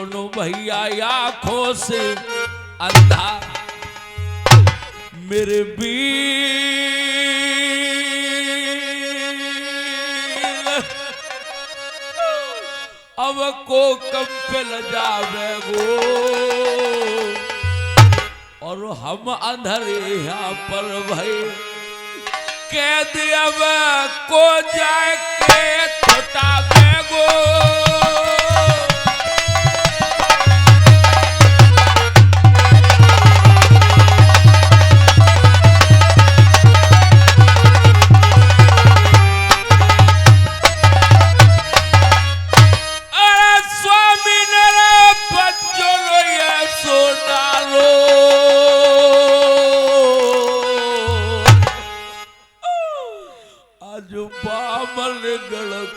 दोनों भैया आंखों से अंधा मेरे वीर अब को कम पे ल जावे गो और हम अंधरे यहाँ पर भाई कैद अब को जाए के छोटा बेगो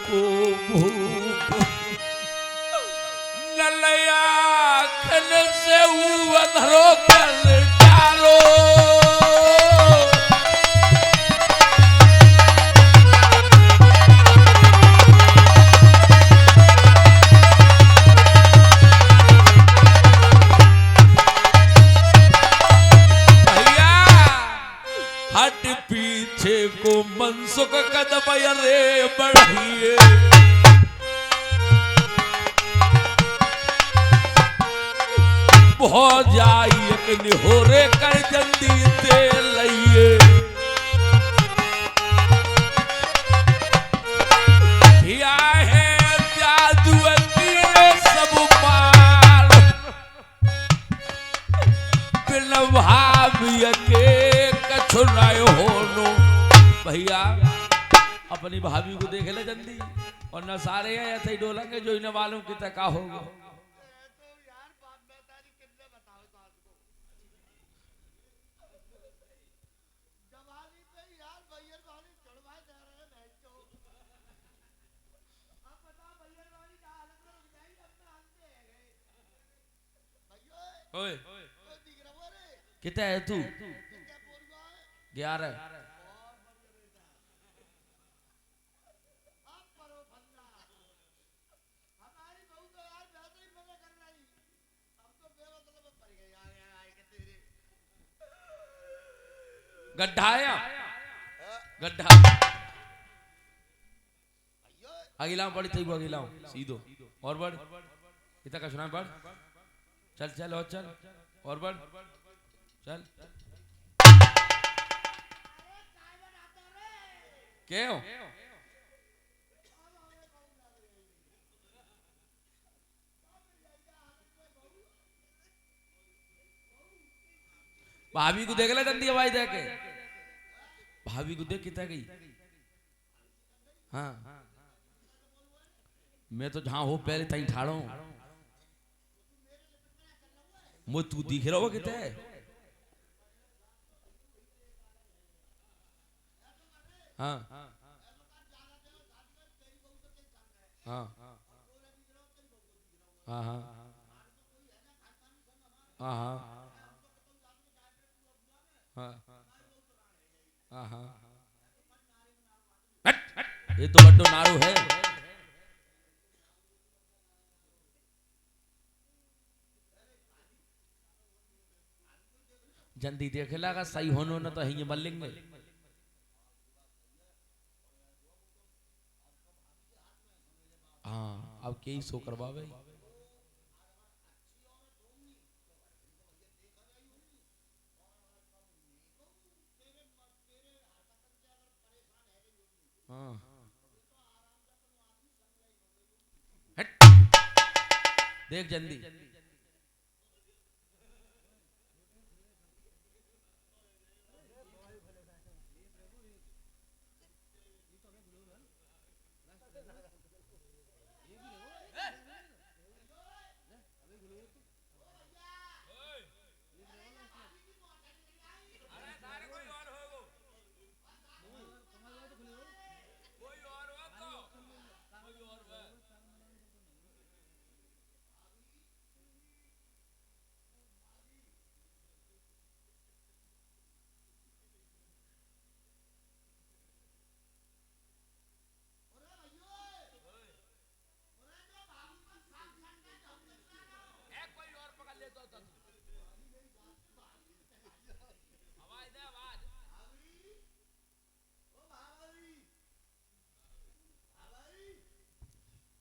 को भूप नलया खन से अधरो कर डालो भैया हट पीछे को मनसुख कदम रे बढ़िए बहुत जाई एक निहोरे कर जल्दी दे लइए या है जादू सब मार बिन भाविय के कछु नहीं होनो भैया अपनी भाभी को देख ले जल्दी और न सारे ऐसे ही डोलेंगे जो इन्हें मालूम कितना का होगा कितना है तू 11 गड्ढा आया गड्ढा अगिला बड़ी थी अगिला सीधो और बढ़ इतना का सुना बढ़ चल चल और चल और बढ़ चल क्यों भाभी को देख ले जल्दी भाई देख के भाभी को देख कितना गई हाँ मैं तो जहां हो पहले तई ठाड़ो मुझ तू दिख रहा हो कितने हाँ हाँ हाँ हाँ हाँ हाँ हाँ हाँ ये तो बड्डो नारू है जल्दी देख लगा सही होनो न तो ही मलेंगे हाँ अब के ही सो करवावे हाँ देख जल्दी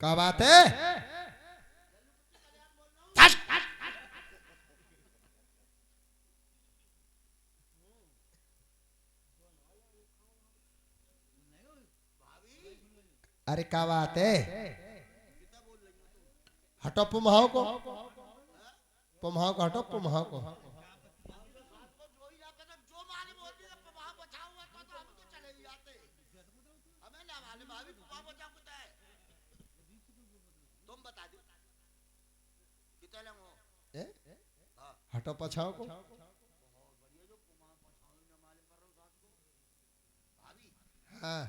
क्या बात है? अरे क्या बात है? हटो पुमहाओ को, पुमहाओ को हटो, पुमहाओ को। ए? हटो पछाओ को। हाँ,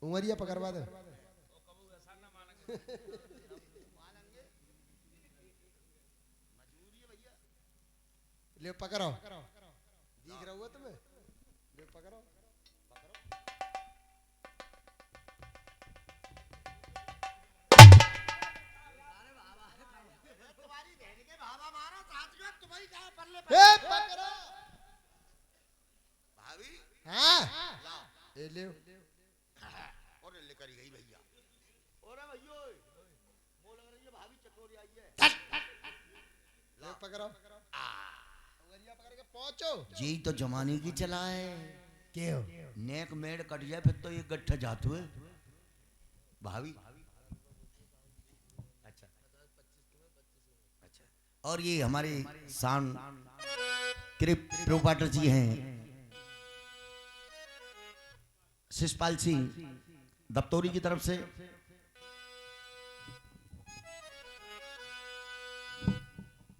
उंगरिया पकड़वा दे। ले पकड़ो, दिख रहा हुआ तुम्हें? ले पकड़ो। ए पकड़ो भाभी। हाँ लाओ ए ले और लेकर गई भैया। और भैया वो लग रही है भाभी चकोरी आई है। ले पकड़ो, उंगलियां पकड़ के पहुंचो। जी तो जमाने की चला है। क्यों? नेक मेड़ कट जाए फिर तो ये गट्ठा जातु है भाभी। अच्छा अच्छा। और ये हमारे साउंड क्रिप प्रोपाटर जी हैं शिषपाल सिंह दफ्तौरी की तरफ से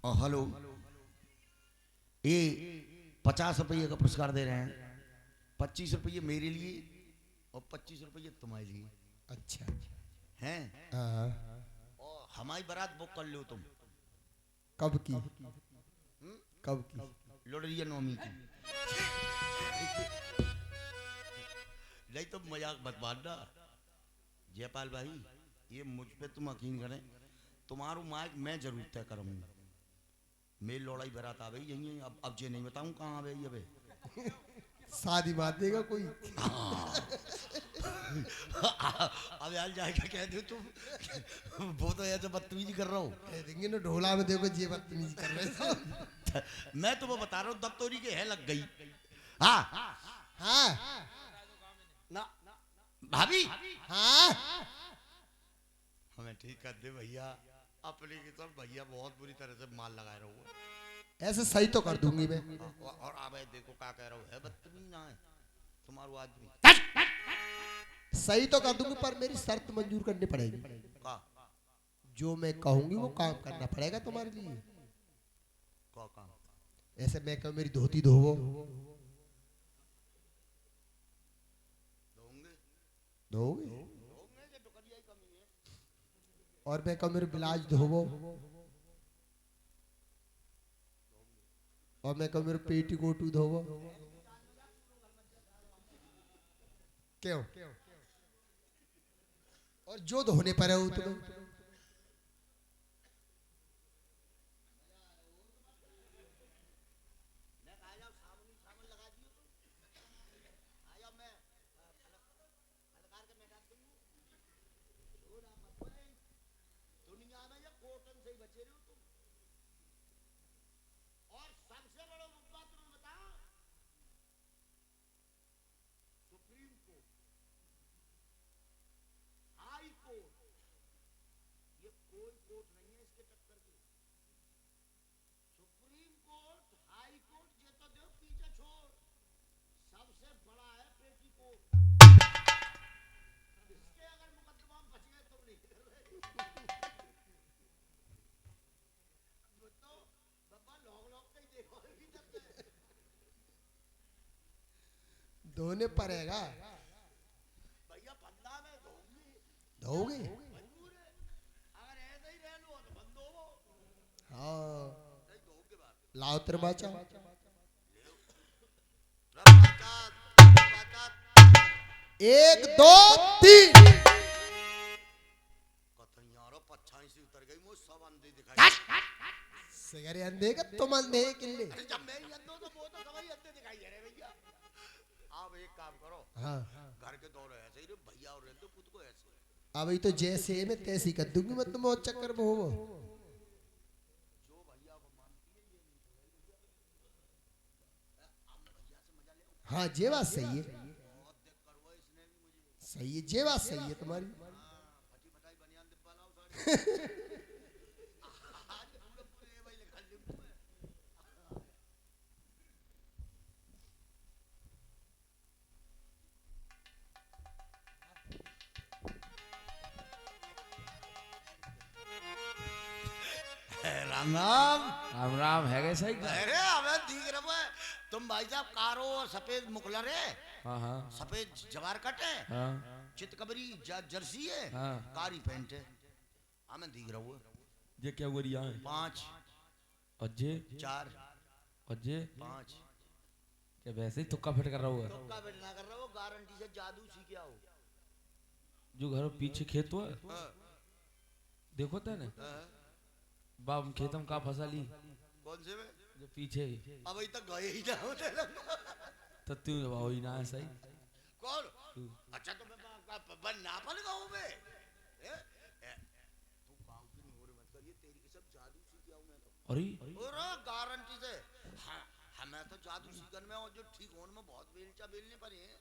और हेलो ये 50 रुपये का पुरस्कार दे रहे हैं। 25 रुपये मेरे लिए और 25 रुपये तुम्हारे लिए। अच्छा हैं? हाँ। और हमारी बारात बुक कर लो तुम। कब की? कब की? लोडरिया नौमी की। नहीं तो मजाक मत मानना जयपाल भाई, ये मुझ पे तुम यकीन करें, तुम्हारो माइक मैं जरूर तय करूंगा। मेरी लौड़ाई बारात आ गई यही। अब जे नहीं बताऊं कहाँ आ गई अबे। शादी बात देगा कोई? अब यार जाएगा कह दो तुम वो तो ऐसे बदतमीजी कर रहा हूँ। कह देंगे ना ढोला में देखो ये बदतमीजी कर रहे हैं। मैं तुम्हें बता रहा हूँ दफ्तौरी के है लग गई। हाँ हाँ ना भाभी। हाँ हमें ठीक कर दे भैया। अपने की सब भैया बहुत बुरी तरह से माल लगाए रहो। ऐसे सही तो कर दूंगी मैं। और अब देखो क्या कह रहा हूँ, है बदतमीज ना है तुम्हारो आदमी। सही तो कर दूंगी पर मेरी शर्त मंजूर करनी पड़ेगी। का जो मैं कहूंगी वो काम करना पड़ेगा तुम्हारे लिए। का काम? ऐसे मैं कहूँ मेरी धोती धोवो, दोगे धोगे। दोगे जे टुकड़िया ही कमी है। और मैं कहूँ मेरे ब्लाउज धोवो, और मैं कहूँ मेरे पेटीकोट धोवो। क्यों? और जो धोने पर है वो तुम्हें। दुनिया में ये कॉटन से ही बचे रहे हो तुम। और सबसे बड़ा मुद्दा तुम्हें बताओ, सुप्रीम कोर्ट, हाई कोर्ट, ये कोई कोर्ट नहीं है इसके टक्कर के। सुप्रीम कोर्ट, हाई कोर्ट ये तो दो पीछे छोड़, सबसे बड़ा है पेटी कोर्ट। इसके अगर मुकदमा में बच गए तो नहीं कर रहे। तो बाबा लोग के देखो भी करते हैं। धोने पड़ेगा। भैया बंदा में धोंगी धोगे? मजबूर है। अगर ऐसे ही रह लो तो बंद हो। हाँ नहीं धोगे बात। लाओ तेरे बाचा। एक दो तीन। कतनियारो पच्छाई से उतर गई मुझ सब अंधे दिखाई। सिगरे अंधे का तुम अंधे किल्ले। अरे जब मैं ही अंधो तो वो तो सभी अंधे दिखाई दे रहे भैया। आप एक काम करो, हाँ घर के दौरे ऐसे ही अभी तो जैसे है मैं तैसी कर दूंगी, मत तुम और चक्कर में हो। हाँ ये बात सही है, सही है, ये बात सही है तुम्हारी। राम राम। राम राम है कैसा ही? अरे हमें दिख रहा है तुम भाई साहब कारो और सफेद मुखलर है, हाँ हाँ सफेद जवार कट है, हाँ चितकबरी जर्सी है, हाँ। कारी पैंट है। हमें दिख रहा है। ये क्या हुआ रिया है? 5 और ये 4 और ये 5 क्या वैसे ही तुक्का फिट कर रहा हुआ? तुक्का बेट ना कर रहा हो, गारंटी से जादू सीख आओ। जो घर पीछे खेत हुआ हाँ, देखो तेने हाँ। बाप खेतम का फसली कौन से में? जो पीछे अभी तक गए ही ना होते तो तू ही ना है सही। कौन? तू अच्छा तो मैं नापल गाँव में तू गाँव की नहीं हो रही मत करिए, तेरी की सब जादू सीख आओ मैं तो। अरे और गारंटी से हाँ, हमें तो जादू सीखने में और जो ठीक होने में बहुत बेलचा बेलने पड़े हैं।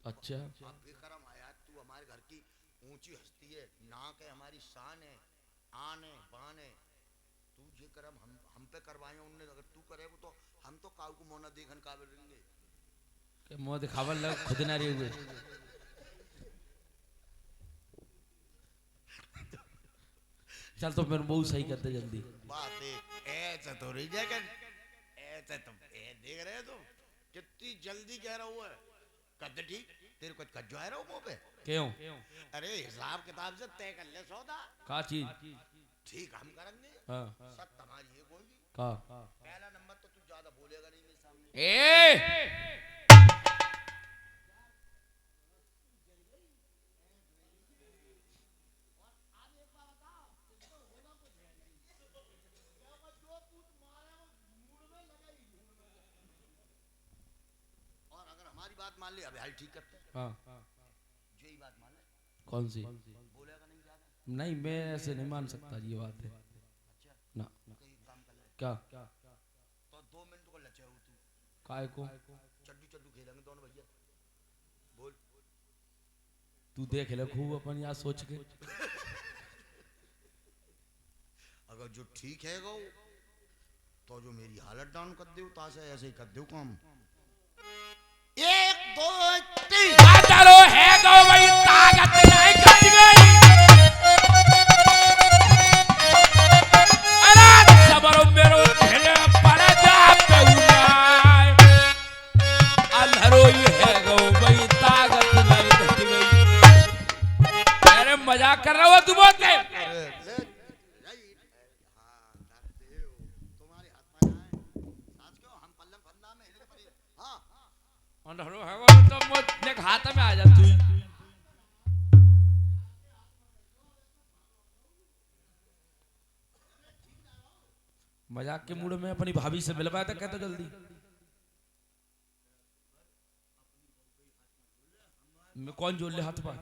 अच्छा अब बेकरम आया, तू हमारे घर की ऊंची हस्ती है, नाक है हमारी शान है, आन है बान है, तू ये करम हम पे करवाए उनने, अगर तू करेगा तो हम तो काऊ को मोना देखन काबिल रहेंगे। क्या मुंह दिखावा लग खुद ना रहे हुए। चल तो मेरे बहुत सही करते जल्दी। बात है ऐसा तो रही जाएगा, ऐसा तो देख रहे हो तुम कितनी जल्दी कह रहा हुआ है कद ठीक, तेरे को कद जो है रहा मुंह पे क्यों? अरे हिसाब किताब से तय कर ले सौदा, का चीज? ठीक हम करेंगे। हाँ सब तुम्हारी है कोई भी। का पहला नंबर तो तू ज्यादा बोलेगा नहीं मेरे सामने। ए और अगर हमारी बात मान ले, अबे हाल ठीक करते हैं, हाँ जो ही बात मान ले, कौन सी? बोलेगा नहीं ज्यादा। नहीं मैं ऐसे नहीं मान सकता, ये बात है अच्छा ना। तो एक काम कर ले, क्या? तो 2 मिनट को लचे हो तू, काय को? चड्डू चड्डू खेलेंगे दोनों भैया। बोल तू देख ले खूब अपन यहाँ सोच के। अगर जो ठीक है गो तो जो मेरी हालत डाउन कर दो, तासे ऐसे ही कर दो काम। 1 2 3 चलो है गो भाई ताकत नहीं कट गई। अरे सबर मेरो खेले पर जा पे उनाय अलहरोई है गो भाई ताकत नहीं कट गई। अरे मजाक कर रहा हो तू बहुत है। तुम्हारे हाथ में आए साथ क्यों हम पल्लम फंदा में हिलने पड़े। हाँ अलहरो है गो तो मुझे हाथ में आ जा तू। मजाक के मूड में अपनी भाभी से मिलवाया था, कहता जल्दी। मैं कौन जोड़ ले हाथ पर?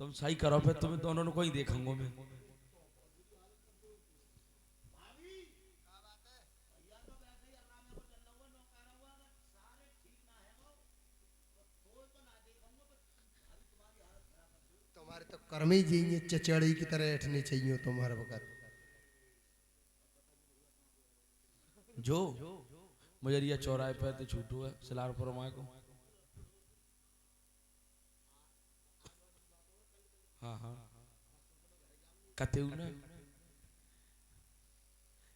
तुम सही करो फिर तुम्हें दोनों को ही देखूंगा मैं। तुम्हारे तो कर्म ही जी चचड़ी की तरह बैठने चाहिए तुम्हारे वक्त। जो मुजरिया चौराहे पे तो छूटू है सिलार पर माए को। हाँ हाँ कते ना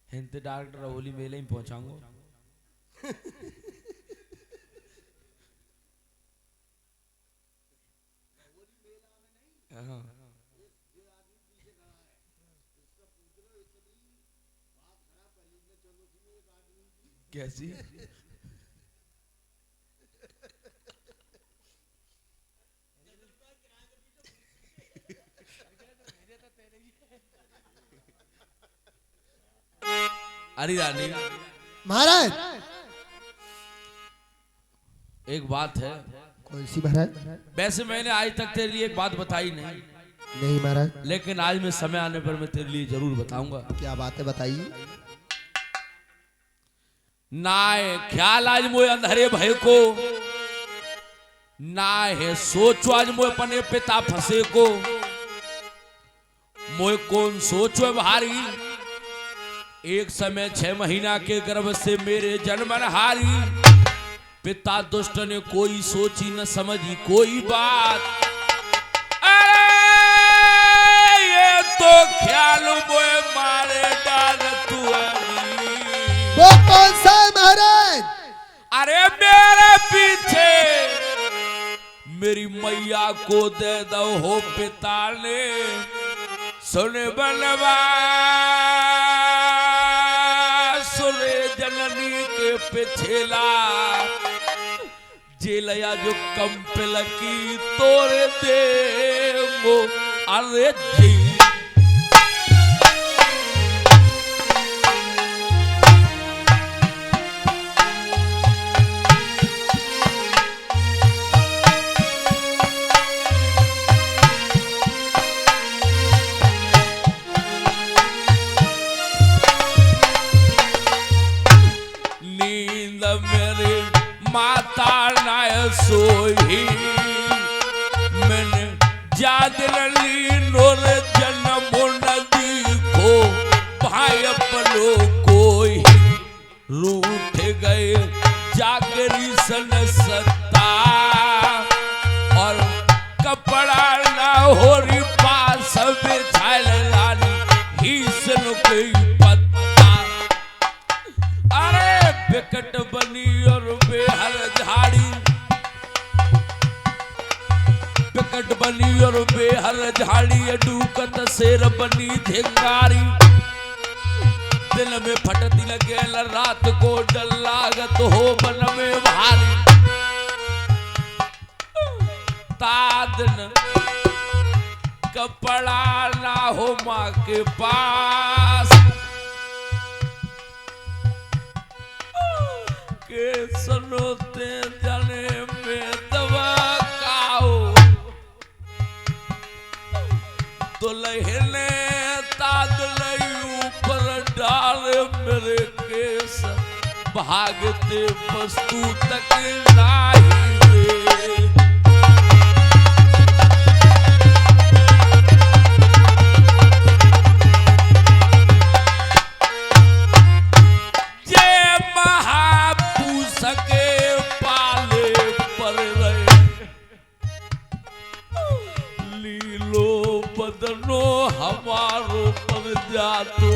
हिंते डॉक्टर होली मेले ही पहुंचाऊंगा। हाँ कैसी? अरे रानी महाराज एक बात है। कौन सी महाराज? वैसे मैंने आज तक तेरे लिए एक बात बताई नहीं, नहीं महाराज। लेकिन आज मैं समय आने पर मैं तेरे लिए जरूर बताऊंगा। क्या बात है, बताइए। नाय ख्याल आज मोए अंधेरे भय को, ना है सोचो आज मोए अपने पिता फंसे को। मोए कौन सोचो भारी, एक समय 6 महीना के गर्भ से मेरे जन्मन हारी। पिता दुष्ट ने कोई सोची न समझी कोई बात। अरे ये तो ख्याल मोए मारे डाल तू। वो कौन सा है महाराज? अरे मेरे पीछे मेरी मैया को दे दो हो पिता ने। सुने बनवा सुने जननी के पिछला, जेलया जो कंपल की तोरे देंगो। अरे जी सोही मैंने जागरली नोर जन्म नदी को। भाई अपनो कोई रूठ गए जागरी सन सत्ता। और कपड़ा ना हो री पास बिछाल लानी ही सन कोई पत्ता। अरे विकट बनी और बेहर झाड़ी, विकट बनी और बेहर झाड़ी। डूकत शेर बनी धिंगारी, दिल में फटती लगे रात को डर लागत हो मन में भारी। तादन कपड़ा ना हो माँ के पास, के सुनोते जाने में दवा काओ। दुल्हने तादलई ऊपर डाल मेरे केस, भागते वस्तु तक नाही रे। बदनो हमारो पर जातो।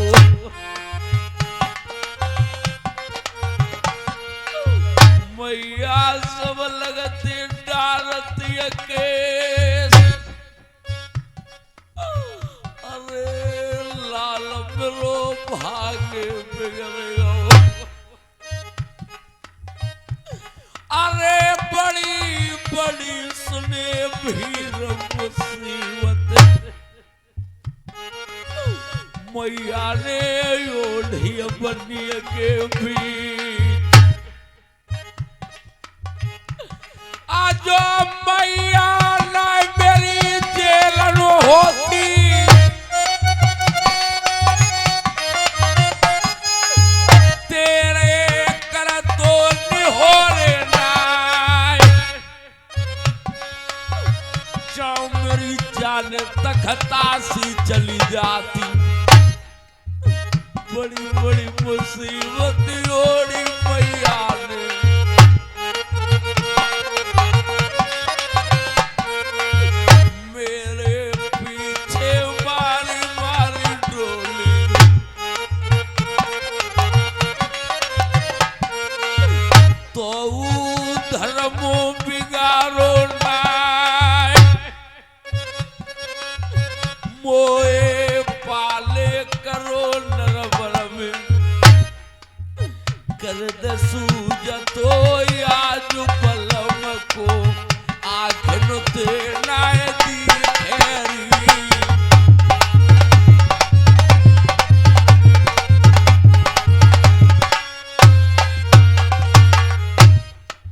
मैया सब लगते डारती केस। अरे लाल मेरो भागे बिगड़ेगा। अरे बड़ी बड़ी सुने भीड़ मुसीबत, मैया ने ओढ़ी बनी के बीच। आजो मैया ना मेरी जेल होती, तेरे कर तो निहोरे नाय। जाओ मेरी जान तखता सी चली जाती। बड़ी बड़ी मुसीबत ओढ़ी मैया ने। मेरे पीछे मारी मारी डोली। तो धर्मो बिगाड़ो नाय, मोए पाले करो नरबर में। कर दसू जतो आज बलम को, आँख नुते नाय दी खैरी।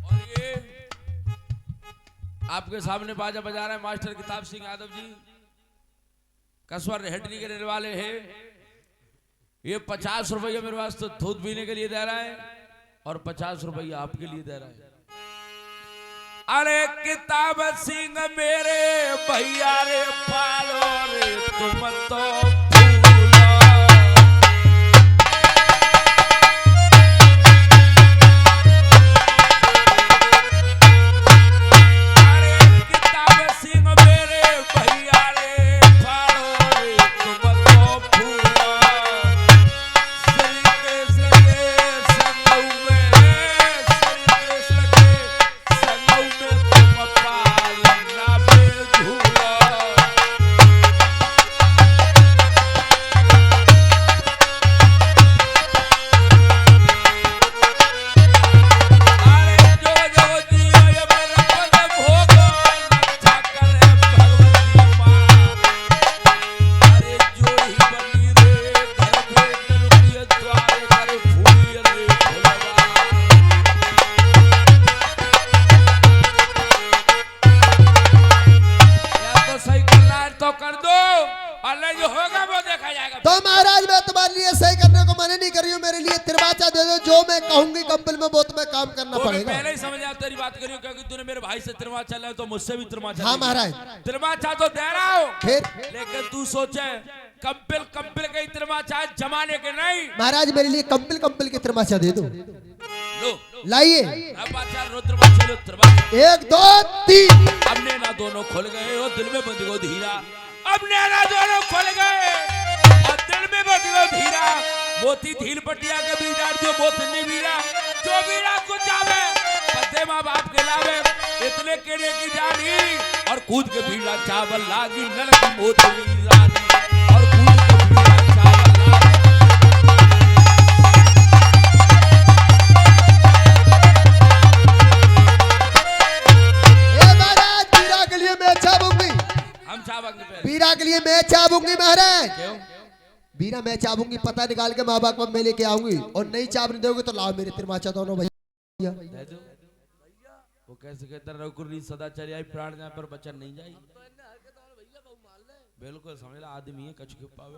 और ये आपके सामने बाजा बजा रहे हैं मास्टर किताब सिंह यादव जी, कसवर हेडनी के रहने वाले हैं। ये 50 रुपया मेरे पास तो दूध पीने के लिए दे रहा है और 50 रुपया आपके लिए दे रहा है। अरे किताब सिंह मेरे भैया रे पालो रे तुम तो पहले ही समझ आप तेरी बात करियो क्योंकि तूने मेरे भाई से तिरवा चला है तो मुझसे भी तिरवा चला। हाँ महाराज तिरमाचा तो दे रहा हूँ फिर लेकिन तू सोचे कंपिल कंपिल के तिरमाचा जमाने के नहीं। महाराज मेरे लिए कंपिल कंपिल के तिरमाचा दे दो। लो लाइए। अब बादशाह रुद्रमाचा लो तिरमाचा। 1 2 3 अब नैना दोनों खुल गए और दिल में बंद गो धीरा। अब नैना दोनों खुल गए और दिल में बंद गो धीरा। मोती धील पटिया के भी डाल दियो मोतनी बीरा जो बीरा को जावे पते माँ बाप के लावे इतने केरे की जानी और कूद के भीड़ा चावल लागी नल की मोतनी रानी और कूद के भीड़ा चावल महाराज बीरा के लिए मैं चाबूंगी। हम चावंगे बीरा के लिए मैं चाबूंगी महाराज। क्यों बीरा मैं चाबूंगी पता निकाल के माँ बाप को मैं लेके आऊंगी और नहीं चाबने दोगे तो लाओ मेरे तिरमाचा दोनों भैया। वो कैसे कहता रघुकुरी सदाचार्य आई प्राण जाए पर बचन नहीं जाई। बिल्कुल समझ ला आदमी है कछ के पावे।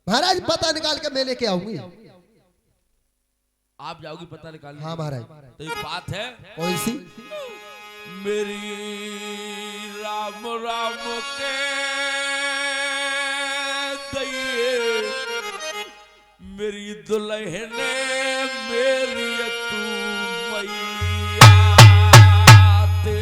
महाराज पता निकाल के मैं लेके आऊंगी। आप जाओगी पता निकालने? हाँ महाराज। तो एक बात है कौन सी? मेरी राम राम के दइए मेरी दुल्हन मेरी तू मैया ते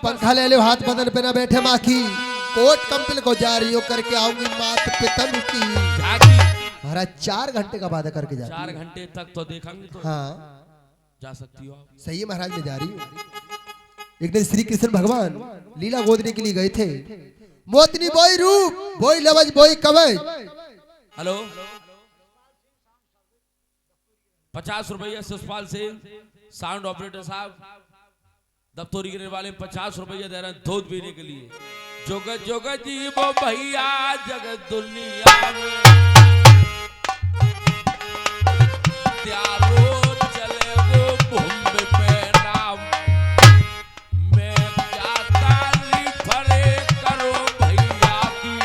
पंखा ले लो हाथ बदन पे ना बैठे माखी कोट कंपिल को जा रही हो करके आऊंगी मात पितन की महाराज 4 घंटे का वादा करके जा 4 घंटे तक तो देखेंगे तो हाँ जा सकती हो आप। सही है महाराज मैं जा रही हूँ। एक दिन श्री कृष्ण भगवान लीला गोदने के लिए गए थे। मोतनी बोई रूप बोई लवज बोई कवच। हेलो 50 रुपया सुषपाल से साउंड ऑपरेटर साहब दफ्तरी गिरने वाले 50 रुपया दे रहे हैं दूध पीने के लिए। जोगत जोगत जी वो भैया जगत दुनिया में त्यारो चले वो भूमि पे नाम मैं क्या तारीफ करो भैया की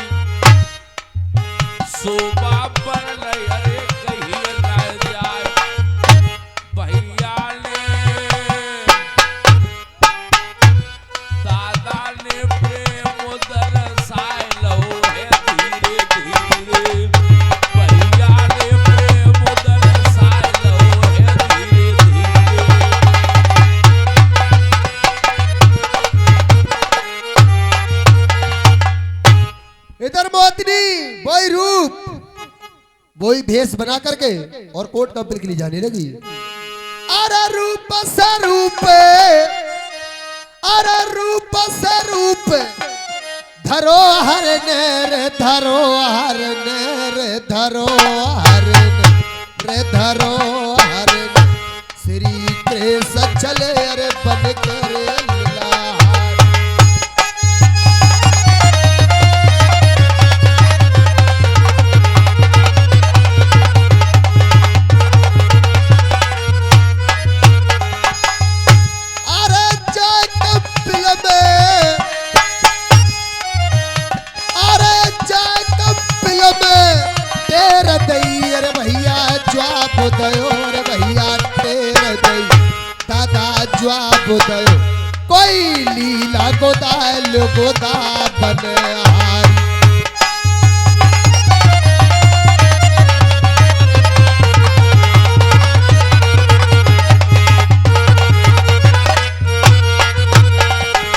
मोतनी वही रूप वही भेष बना करके और कोर्ट कंपनी के लिए जाने लगी। अरे रूप स्वरूप, अरे रूप स्वरूप धरोहर नेर, धरोहर नेर, धरोहर रे धरोहर श्री कृष्ण चले अरे बन कर लीलाहार। अरे जय कपिल में, अरे जय कपिल में तेरा दई अरे भैया जवाब दयो रे भैया तेरा दई दादा जवाब दयो। कोई लीला गोदाल गोदा बनहारी।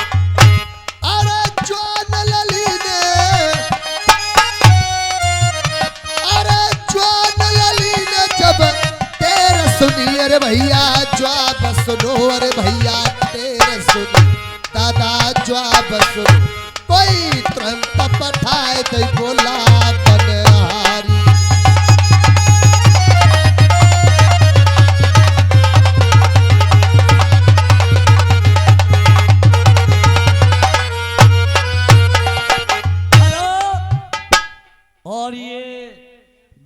अरे ज्वान लली ने, अरे ज्वान लली ने जब तेरा सुनी अरे भैया जवाब सुनो अरे भैया तेरा सुनी दादा जवाब सुनो। कोई तुरंत पठाए तो बोला बनहारी। हेलो, और ये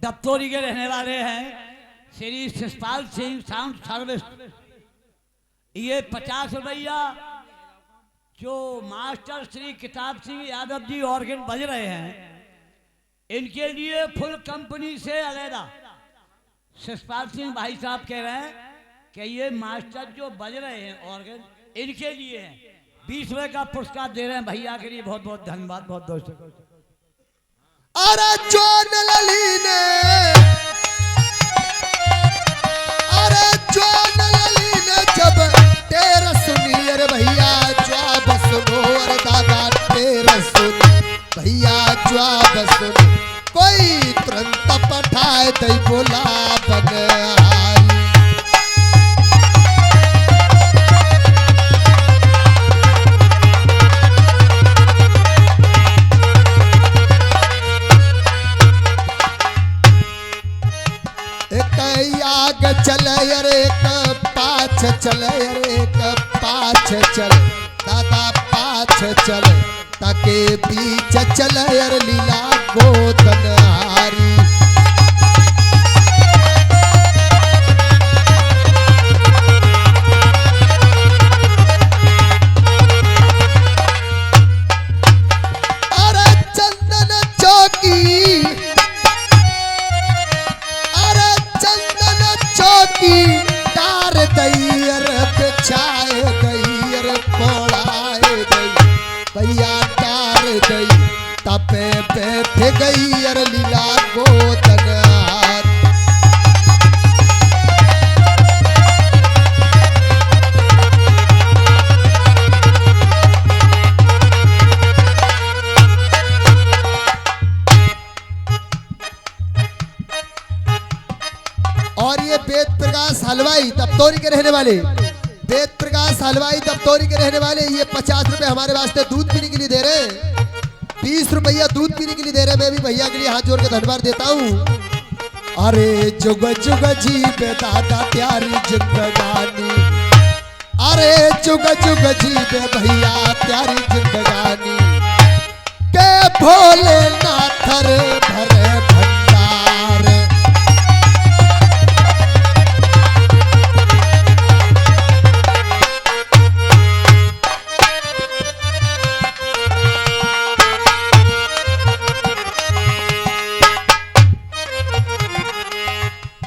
दफ्तौरी के रहने वाले हैं श्री शिषपाल सिंह साउंड सर्विस। ये 50 रुपया जो मास्टर श्री किताब सिंह यादव जी ऑर्गन बज रहे हैं, इनके लिए फुल कंपनी से अलहदा शिषपाल सिंह भाई साहब कह रहे हैं कि ये मास्टर जो बज रहे हैं ऑर्गन, इनके लिए है। 20 रुपए का पुरस्कार दे रहे हैं भैया के लिए। बहुत बहुत धन्यवाद, बहुत दोस्तों। अरे ज्वान लली ने, अरे ज्वान लली ने जब तेरा सुनी अरे भैया जवाब सुनो अरे दादा तेरा सुनी भैया जवाब सुनो। कोई तुरंत पठाए तो बोला बनहारी। एक आग चले अरे एक पाछ चले अरे एक पाछ चले दादा पाछ चले ताके बीच चले अरे लीला गोदनहारी। अरे चंदन चौकी, अरे चंदन चौकी डार दई अरे बिछाए दई अरे पौड़ाए दई भैया डार दई तपे बैठ गई अरे लीला गोदनहार। और ये वेद प्रकाश हलवाई दफ्तौरी के रहने वाले, वेद प्रकाश हलवाई दफ्तौरी के रहने वाले, ये 50 रुपए हमारे वास्ते दूध पीने के लिए दे रहे हैं। 20 रुपया दूध पीने के लिए दे रहे हैं। मैं भी भैया के लिए हाथ जोड़ के धन्यवाद देता हूँ। अरे जुग जुग जी बे दादा प्यारी जिंदगानी, अरे जुग जुग जी बे भैया प्यारी जिंदगानी के भोलेनाथ रे भरे भंडार।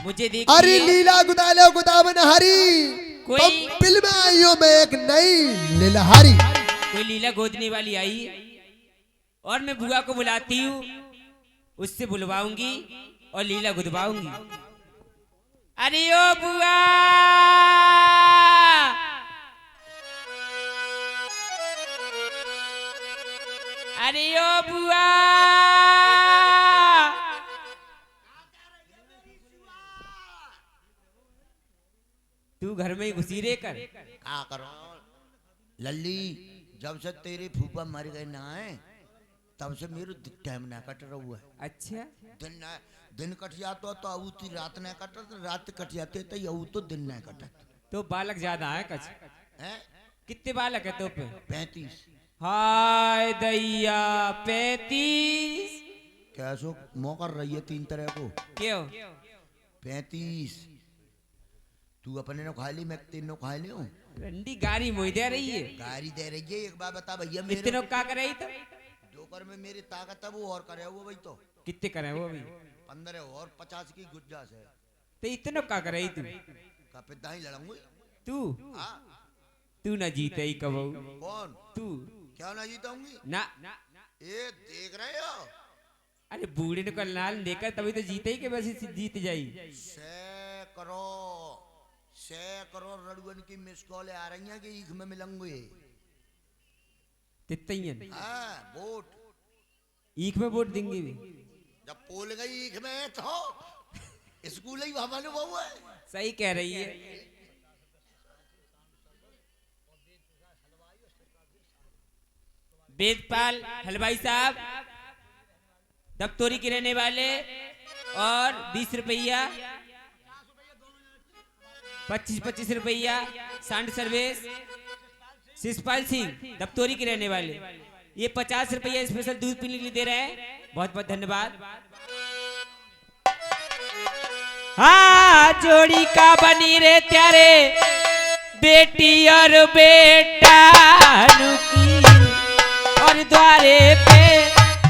मुझे देखिए, अरे लीला गुदालो गुदावन हरी कोई- फिल्म आइयों में एक नई लीलाहारी। कोई लीला गोदने वाली आई और मैं बुआ को बुलाती हूँ, उससे बुलवाऊंगी और लीला गुदवाऊंगी। अरे ओ बुआ, अरे ओ बुआ, में घुसी रे कर। क्या करो लल्ली, जब से तेरे फूफा मर गए ना है तब से मेरे टाइम ना कट रहा हुआ है। अच्छा दिन कट जाता तो आऊ ती रात ना कटत, रात कट जाते तो आऊ तो दिन ना कटत तो बालक ज्यादा है कच। है। कितने बालक है तो पे? 35। हाय दैया 35। कैसो मौका रही है 3 तरह को। क्यों? 35 तू अपने ने खा ली, मैं 3 नो खा लियो। रंडी गाड़ी मोई दे रही है। गाड़ी दे रही है। एक बार बता भैया, मेरे इतने का कर रही तो जोकर में मेरी ताकत है वो और करे वो भाई तो कितने करे वो अभी? 15 और 50 की गुंजाइश है। तो इतने का कर रही तू? का पे दाई लड़ूंगी तू हाँ। तू ना जीते ही कब कौन? तू क्या ना जीताऊंगी? ना। ये देख रहे हो? अरे बूढ़े ने कल नाल लेकर तभी तो जीते ही के बस जीत जाई। सैकड़ों रड़ुअन की मिस कॉल आ रही हैं कि ईख में मिलेंगे। तितैयन हाँ वोट ईख में वोट देंगे भी। जब पोल गई ईख में तो स्कूल ही हमारे बहू है। सही कह रही है। वेदपाल हलवाई साहब दफ्तोरी के रहने वाले और 20 रुपया 25 रुपया सांड सर्विस। शिषपाल सिंह दफ्तोरी के रहने वाले ये 50 रुपया स्पेशल दूध पीने के लिए दे रहे हैं। बहुत बहुत धन्यवाद। हाँ जोड़ी का बनी रे त्यारे बेटी और बेटा की और द्वारे पे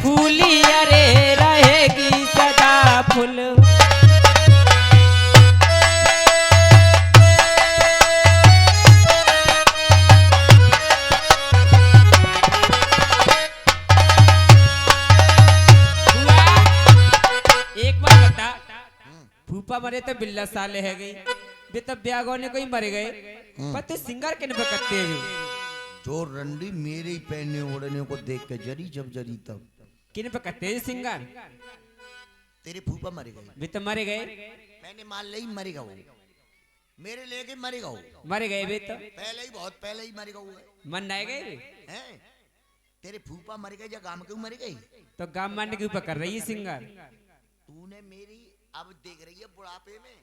फूली अरे रहेगी सदा फूल। एक बार बता फूफा मरे तो बिल्ला साले है गई बे तब ब्यागो ने कोई मर गए पर तू सिंगर के नंबर करते हो जो रंडी मेरे ही पहनने ओढ़ने को देख के जरी जब जरी तब किन पे करते हैं सिंगर? तेरे फूफा मर गए। वे तो मरे गए। मैंने मान ली मरेगा वो, मेरे लेके मरेगा वो। मरे गए वे तो पहले ही बहुत पहले ही मरेगा वो मन नहीं गए वे। है। तेरे फूफा मर गए या गांव क्यों मर गई? तो गांव मारने के ऊपर कर रही है सिंगर। तूने मेरी अब देख रही है बुढ़ापे में,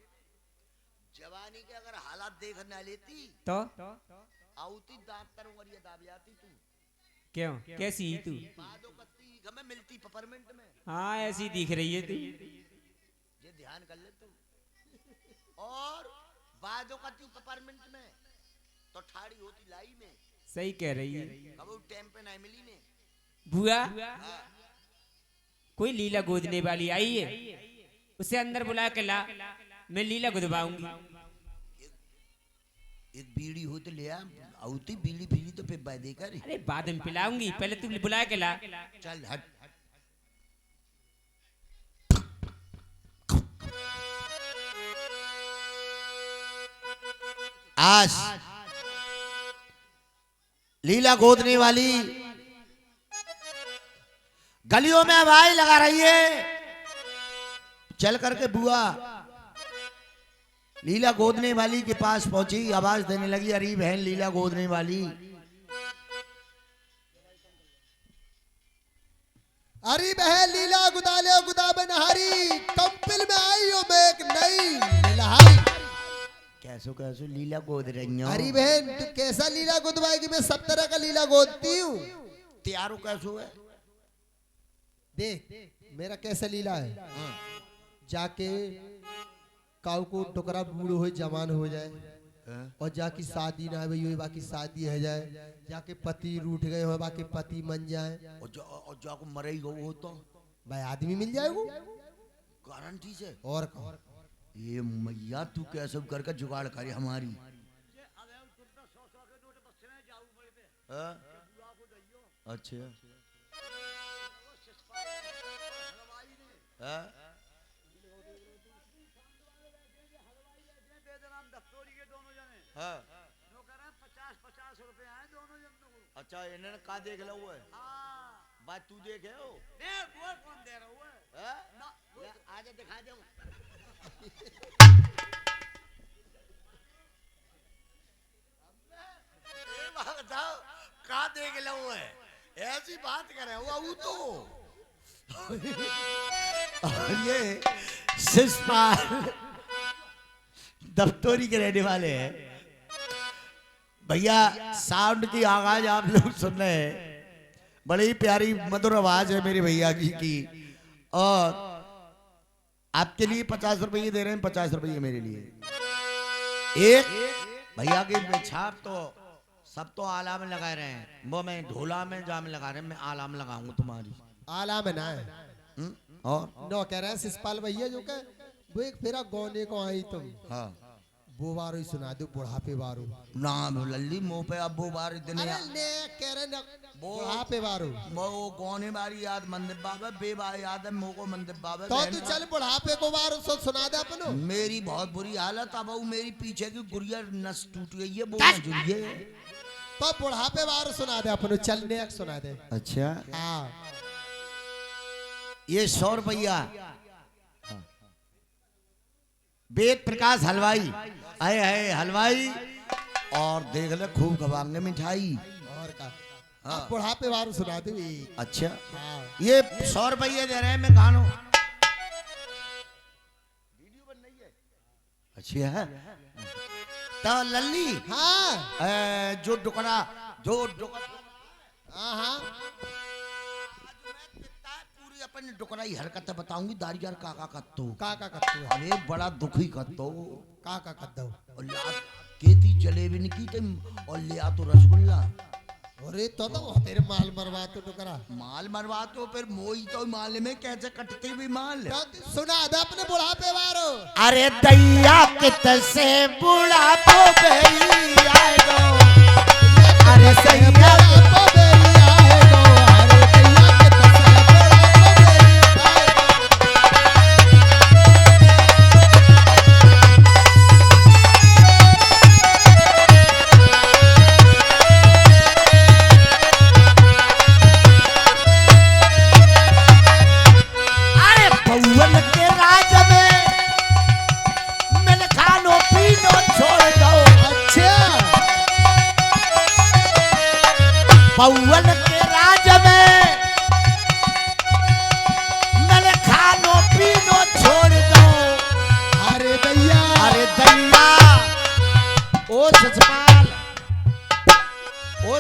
जवानी के अगर हालात देख न लेती तो आउती दांत तर उंगलियां दाब जाती तू। क्यों कैसी ही तू? बादो कत्ती में मिलती पेपरमेंट में। हाँ ऐसी दिख रही है तू। ये ध्यान कर ले तू। और बादो कत्ती पेपरमेंट में तो ठाड़ी होती लाई में। सही कह रही है। कब वो टाइम पे नहीं मिली ने। बुआ कोई लीला गोदने वाली आई है उसे अंदर बुला के ला मैं लीला गुदवाऊंगी। एक बीड़ी हो तो ले आ, आउती बीड़ी बीड़ी तो फिर बाय देकर। अरे बाद में पिलाऊंगी पहले तू बुला के ला। चल हट। आज लीला गोदने वाली गलियों में आवाज लगा रही है। चल करके बुआ लीला गोदने वाली के पास पहुंची, आवाज देने लगी, अरे बहन लीला गोदने वाली। अरे बहन लीला गुदाले गुदाबे नहारी कंपिल में आई हो मैं एक नई निलहारी। कैसो कैसो लीला गोद रही हो? अरे बहन तू कैसा लीला गुदवाएगी? मैं सब तरह का लीला गोदती हूँ। त्यारो कैसो है? देख मेरा कैसा लीला है। जाके काऊ को टुकड़ा बूढ़ हो जवान हो जाए और जाके शादी ना हुई बाकी शादी है जाए, जाके पति रूठ गए हो बाकी पति मन जाए और जाको मरे ही हो तो भाई आदमी मिल जाएगा गारंटी से। और कौन? ये मैया तू कैसे करके जुगाड़ करे हमारी। अच्छा अच्छा इन्होंने कहा देख लो है बात तू देखे हो कौन दे रहा है? आजा दिखा दे। बताओ कहा देख लो है ऐसी बात करे वो तो और ये शिषपाल दफ्तरी के रहने वाले हैं भैया। साउंड की आवाज आप लोग सुन रहे हैं, बड़ी ही प्यारी मधुर आवाज है मेरे भैया की। और आपके लिए 50 रुपये दे रहे हैं, 50 रुपये मेरे लिए। एक भैया की छाप तो सब तो आला में लगा रहे हैं, वो मैं ढोला में जाम लगा रहे हैं, मैं आला में लगाऊंगा तुम्हारी आला में ना है। और नो कह रहे हैं शिषपाल भैया जो कह वो एक फेरा गौने को आई तुम हाँ वो बारो ही सुना दो बुढ़ापे बारो। नाम लल्ली मुंह पे अब वो बार इतने अरे ने कह रहे ना बुढ़ापे बारो। वो कौने बारी याद मंदिर बाबा बेबा याद है मोको मंदिर बाबा तो तू चल बुढ़ापे को बारो सो सुना दे अपनो। मेरी बहुत बुरी हालत अब वो मेरी पीछे की गुड़िया नस टूट गई है वो जुड़िए तो बुढ़ापे बारो सुना दे अपनो, चल ने सुना दे। अच्छा हाँ ये 100 रुपया वेद प्रकाश हलवाई आए है हलवाई और देख ले खूब खवाएंगे मिठाई और का हाँ। अब बुढ़ापे बारो सुना दे। अच्छा हाँ ये 100 रुपये दे रहे हैं मैं गानो वीडियो बन रही है। अच्छा है तो लल्ली हाँ जो डुकरा हाँ हाँ पूरी अपनी डुकराई हरकत बताऊंगी दारियार काका कत्तो काका कत्तो अरे बड़ा दुखी कत्तो काका कद्दो। और ला केती जलेबी नहीं की थे और ले आ तो रसगुल्ला। अरे तो तेरे माल मरवा तो टुकरा माल मरवा तो फिर मोई तो माल में कैसे कटते भी माल तो सुना दे अपने बुढ़ापे बारो। अरे दैया कित से बुढ़ापो गई आए गो अरे सैया बुढ़ापो बेरी आए गो, अरे दैया के तसे पौवन के राज में मैंने खानो पीनो छोड़ दो। अच्छा पौवन के राज में मैंने खानो पीनो छोड़ दो। अरे दैया अरे दैया ओ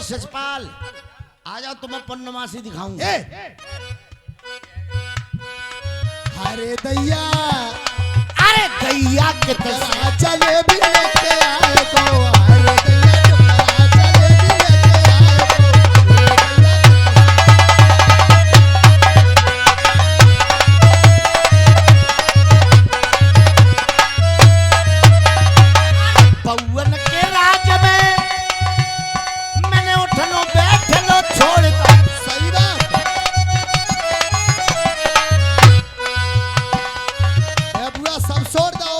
सचपाल आ जाओ तुम्हें पन्नमासी दिखाऊंगा। अरे दैया अरे दैया के तसे जलेबी लेके आए गो, अरे दैया टुकड़ा जलेबी लेके आए गो। पौवन के राज में मैंने उठनो बैठनो छोड़ दो। सही बात है बुआ सब छोड़ दो।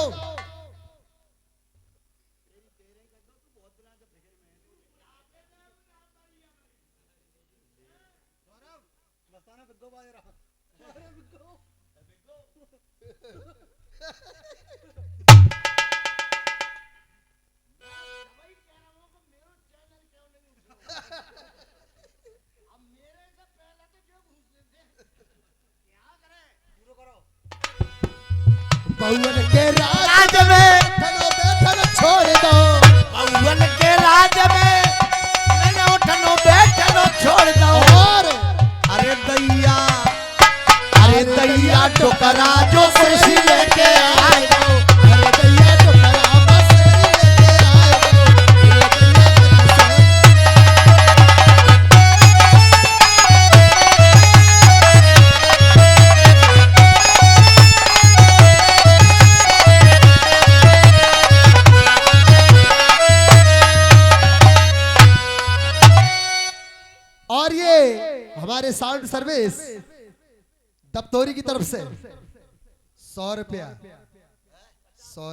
पौवन के राज में बैठनो बैठनो छोड़ दो। पौवन के राज में मैंने उठनो बैठनो छोड़ दो। और अरे दैया टुकड़ा जो खुशी लेके आए गो। अरे दैया टुकड़ा बस लेके आए गो, अरे दैया के तसे और ये हमारे साउंड सर्विस दफ्तौरी की तरफ से 100 रुपया 100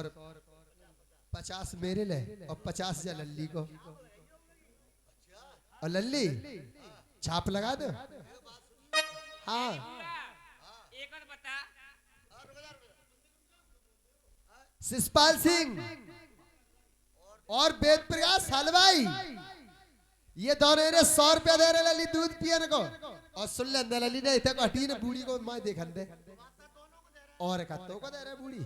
50 मेरे ले और 50 जा लल्ली को। और लल्ली छाप लगा दो। हाँ एक और बता शिषपाल सिंह और वेद प्रकाश हलवाई ये दोनों ने 100 रुपया दे रहे लली दूध पियन को। और सुन ले अंदर लली ने इतने को हटी ने बूढ़ी को मैं देखन दे और कत्तों को दे रहे बूढ़ी।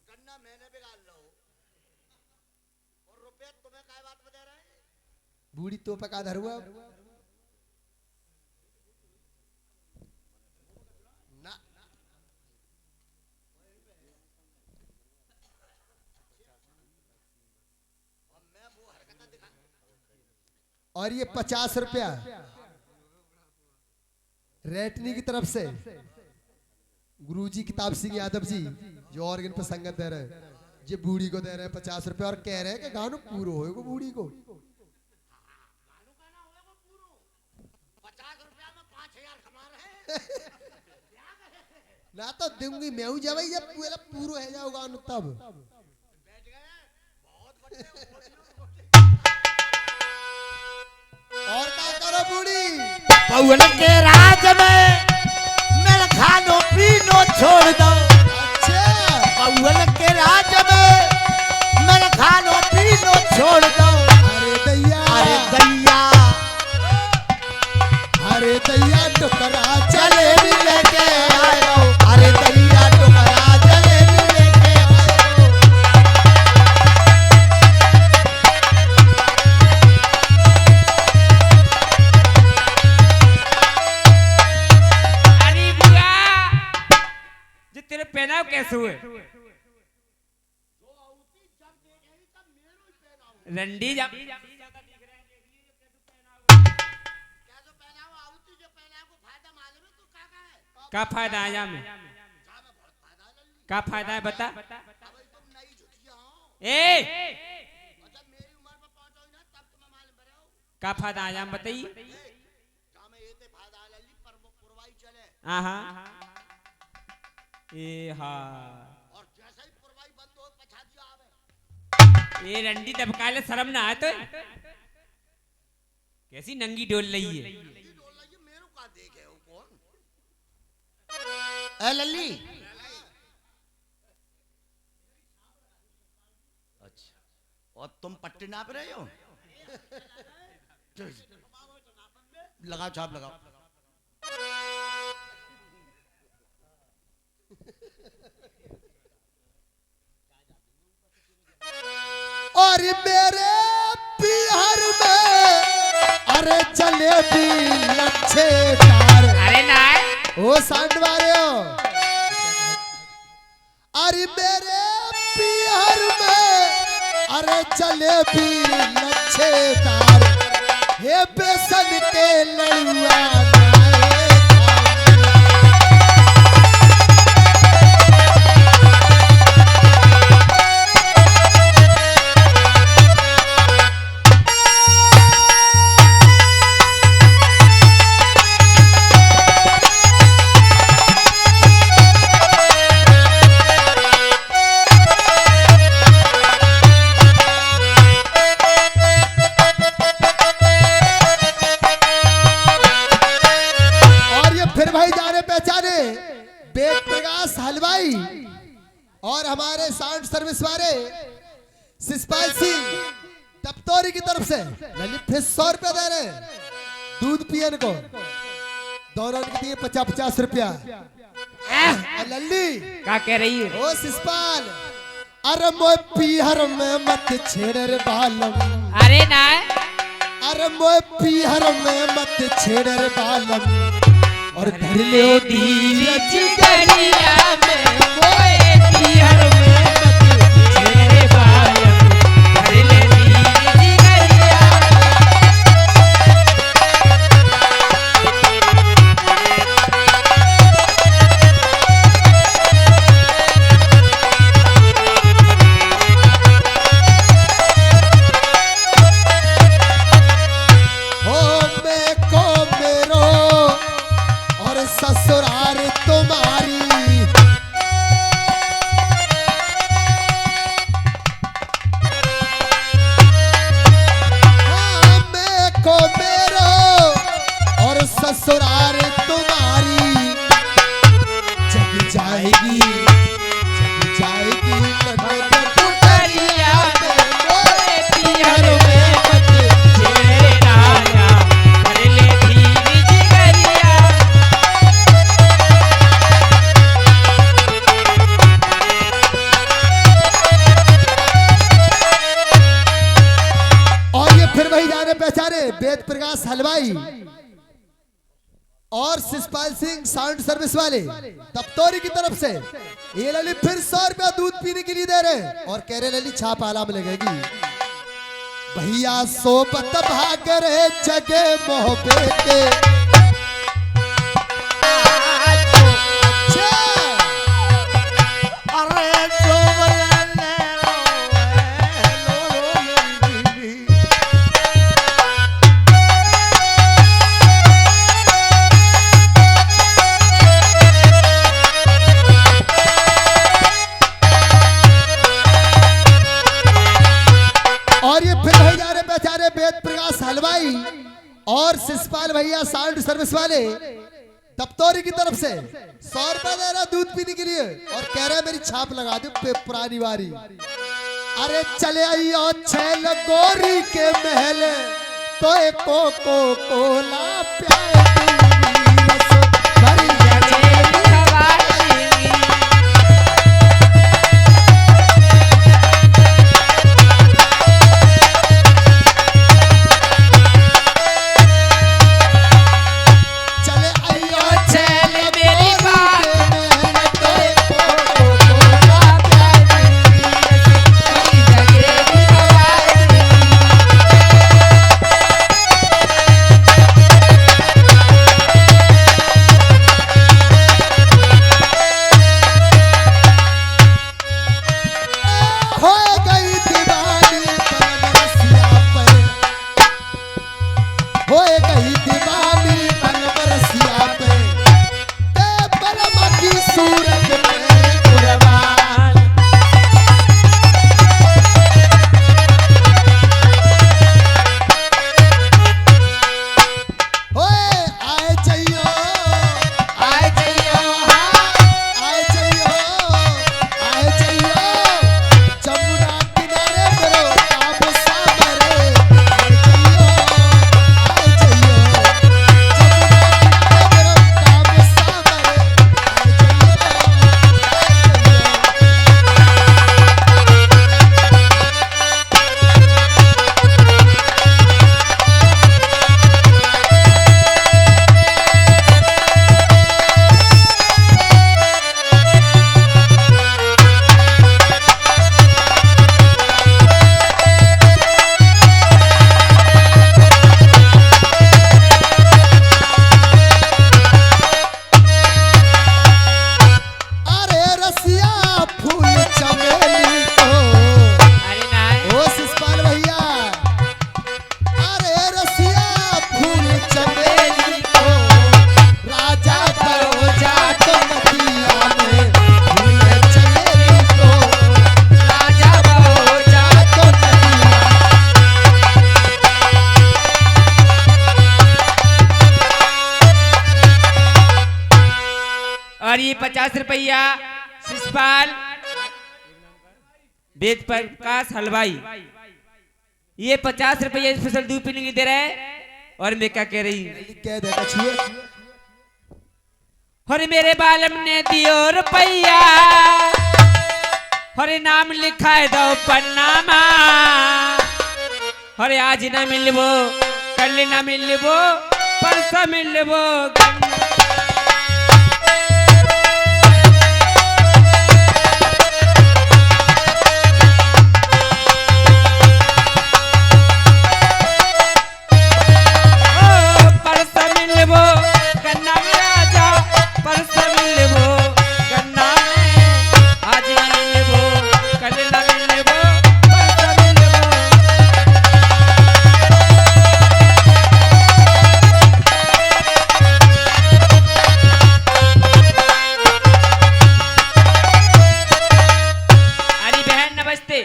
गन्ना मैंने बिगाड़ लो और रुपए तुम्हें काय बात में दे रहे हैं? बूढ़ी तो पका धरुआ ना। और ये 50 रुपया रेटनी की तरफ से गुरुजी किताब सिंह यादव जी जो ऑर्गन पर संगत दे रहे हैं, ये बूढ़ी को दे रहे हैं 50 रुपया और कह रहे हैं कि गानू पूरो होएगा बूढ़ी को। 50 रुपया में 5000 कमा रहे हैं। ना तो दूंगी मैं हूं जब ये पूरो है जाओ गानू तब बैठ गए बहुत बड़े। और क्या करो बूढ़ी पवन के राज में मेरा खानो पीनो छोड़ दो। अच्छा पवन के राज में मेरा खानो पीनो छोड़ दो। अरे दैया अरे दैया अरे दैया टुकड़ा चले भी लेके आयो। अरे दैया टुकड़ा चले भी लेके आयो। अरे बुआ जो तेरे पहनाव कैसे हुए? रंडी जा का फायदा आया में? का फायदा है बता? ए का फायदा आया बताइए। हाँ ए हाँ ये रंडी दबकाले शर्म ना आए तो कैसी नंगी डोल रही है। ए लल्ली अच्छा और तुम पट्टी नाप रहे हो? लगाओ छाप लगाओ। और मेरे बिहार में अरे जलेबी लच्छेदार। अरे ना ओ सांड मारे हो। अरे मेरे बिहार में अरे जलेबी लच्छेदार। हे बेसन के लड़ुआ वेद प्रकाश हलवाई और हमारे साउंड सर्विस वाले शिषपाल सिंह दफ्तौरी की तरफ से ललित फिर 100 रुपया दे रहे हैं दूध पियन को। दोनों के दिए 50-50 रुपया। लल्ली क्या कह रही है? ओ शिषपाल अरे मोय पीहर में मत छेड़ रे बालम। अरे ना अरे मोय पीहर में मत छेड़ रे बालम और धर ले धीरज गरिया में मोए पीहर में मत छेड़े बालम धर ले धीरज गरिया। हो मैं को मेरो और ससुराल तुम्हारी भाई जाने पहचाने वेद प्रकाश हलवाई और शिषपाल सिंह साउंड सर्विस वाले तप्तौरी की तरफ से ये लली फिर 100 रुपया दूध पीने के लिए दे रहे हैं और कह रहे लली छाप आला में लगेगी। भैया सोबत भागर जगे मोहब्बे के अच्छा। अरे जो बलने लो मेरी बीवी। और ये फिर भाई जा रहे बेचारे वेद प्रकाश हलवाई और शिषपाल भैया साउंड सर्विस वाले तप्तौरी की तरफ से 100 रुपया दे रहा दूध पीने के लिए और कह रहे मेरी छाप लगा दो पुरानी वारी। अरे चले आइयो छैल गोरी के महल तो एको को कोला प्यार दूंगी, रस भरी चले आइयो छैल मेरी बात महल तो एको को कोला प्यार दूंगी, हो गई दीवानी बनरसिया पे, हो गई दीवानी बनरसिया पे, ते बलमा की सूरत में कुर्बान। होए आए चाहिए आए चाहिए आए चाहिए आए चाहिए जमुना किनारे मेरो काम सामरे आए चाहिए जमुना किनारे मेरो काम सामरे आए चाहिए। अरे रसिया फूल चमेली को अरे ना ओ शिषपाल भैया, अरे रसिया फूल चमेली को राजा बरोजा तो नदिया में फूल चमेली को राजा बरोजा तो नदिया। और ये 50 रुपया शिषपाल वेद प्रकाश हलवाई, ये 50 रुपया स्पेशल दूध पीने के लिए दे रहा है। और मैं क्या कह रही हूँ, कह दे कछुए और मेरे बालम ने दियो रुपया और नाम लिखा है दो पन्नामा, और आज ना मिलबो कल ना मिलबो परसों मिलबो परसों मिलबो गन्ना में आजा, परसों मिलबो गन्ना में, आज ना मिलबो कल ना मिलबो परसों मिलबो। अरे बहन नमस्ते।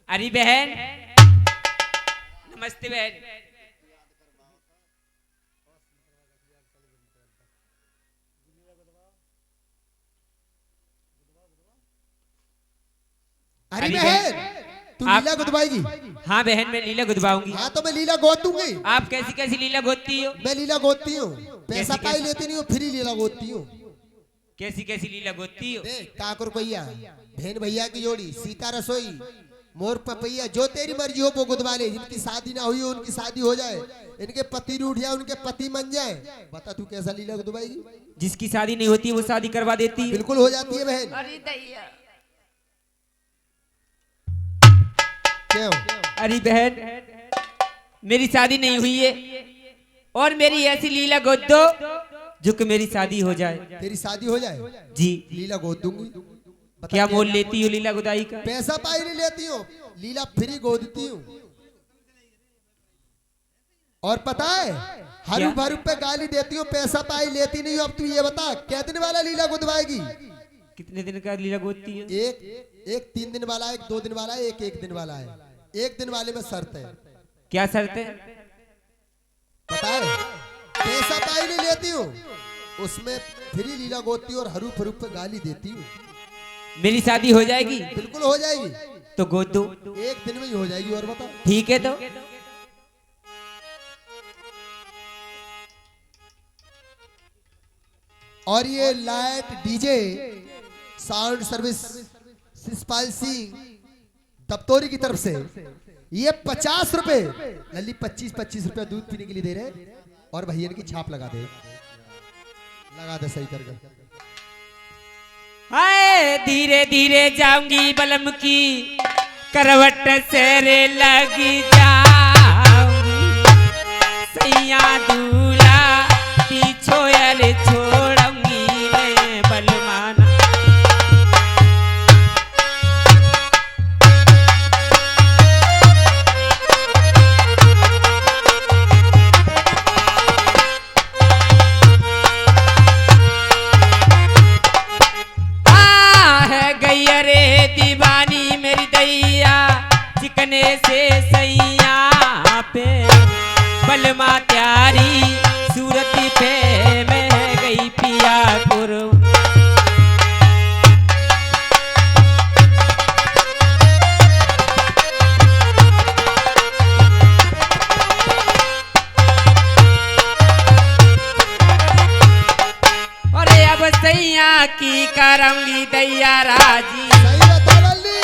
अरे बहन नमस्ते बहन। अरे अरे बहन तू आप- लीला गुदवाएगी? हाँ बहन, मैं लीला गुदवाऊंगी। हाँ तो मैं लीला गोद दूंगी। आप कैसी कैसी लीला गोदती हो? मैं लीला गोदती हूँ, पैसा कैसी- पाई कैसी? लेती नहीं हूँ, फ्री लीला गोदती हूँ। कैसी कैसी लीला गोदती हो? देख ठाकुर भैया, बहन भैया की जोड़ी, सीता रसोई, मोर पपैया, जो तेरी मर्जी हो वो गुदवा ले। जिनकी शादी ना हुई हो उनकी शादी हो जाए, इनके पति रूठ जाए, उनके पति मन जाए। बता तू कैसा लीला गुदवाएगी? जिसकी शादी नहीं होती वो शादी करवा देती है। बिल्कुल हो जाती है बहन। अरे दैया। क्यों? अरे बहन, मेरी शादी नहीं हुई है और मेरी ऐसी लीला गोद दो जो कि मेरी शादी हो जाए। तेरी शादी हो जाए, जी। लीला गोद दूंगी। बता क्या मोल लेती हो लीला गुदाई का? पैसा पाई नहीं लेती हूँ, लीला फ्री गोदती हूँ। और पता है, हरू भरू पे गाली देती हूँ, पैसा पाई लेती नहीं हूँ। अब तू ये बता, क्या दिन वाला लीला गुदवाएगी? कितने दिन का लीला गोदती है? एक 3 दिन वाला, एक 2 दिन वाला, एक दिन वाला है। 1 दिन वाले में शर्त है। क्या शर्त है? पता है, पैसा पाई नहीं लेती हूँ, उसमें फ्री लीला गोदती हूँ और हरू भरू पे गाली देती हूँ। मेरी शादी हो जाएगी? बिल्कुल हो जाएगी, तो गोद दो। 1 दिन में ही हो जाएगी। और बता, ठीक है तो। और ये light DJ sound service Shishpal Singh Daptori की तरफ से ये 50 रुपए लल्ली 25 रुपए दूध पीने के लिए दे रहे। और भैया की छाप लगा दे सही करके। हाय धीरे धीरे जाऊंगी बलम की करवट से रे लगी जाऊंगी। सैया दूल्हा पिछोयल छोड़ूंगी मैं बलमाना। गैया रे दीवानी मेरी दैया चिकने से सैया पे बलमा त्यारी सूरती पे मैं गई पिया गुरु। अरे अब सैया की करंगी दैया राजी। सही बता लल्ली।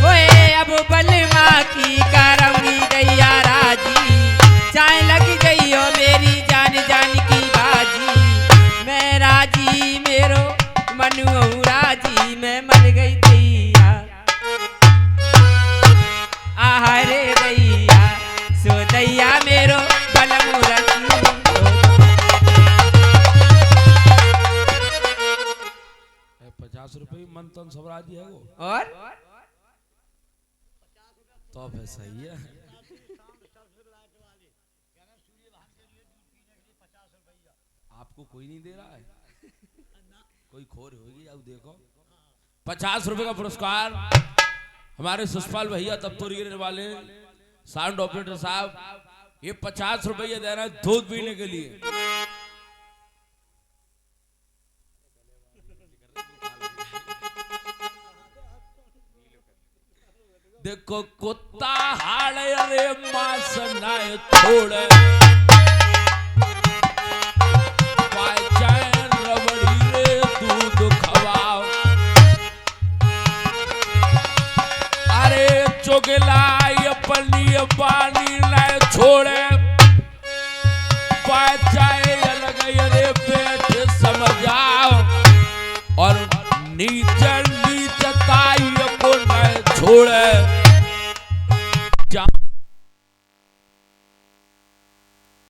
ओए अब बलमा की करंगी दैया राजी। चाय लग गई हो मेरी जान जान की बाजी। मैं राजी मेरो मनु राजी मैं मर गई दैया। आहा रे दैया सो दैया मेरो बलमु रसी। 50 रुपये मन तन सबरा दिया वो। और तो फिर सही है। आपको कोई नहीं दे रहा है, कोई खोर होगी। अब देखो 50 रुपए का पुरस्कार हमारे सुषपाल भैया तप्तोरी गिरने वाले साउंड ऑपरेटर साहब, ये 50 रुपये दे रहे हैं दूध पीने के लिए। देखो कुत्ता हाड़े रे मास नाय छोड़े पाचैन रबड़ी रे दूध खवाओ। अरे चुगलाई अपनी पानी नाय छोड़े पाचाए अलग रे पेट समझाओ। और नीचे नीचताई को नाय छोड़े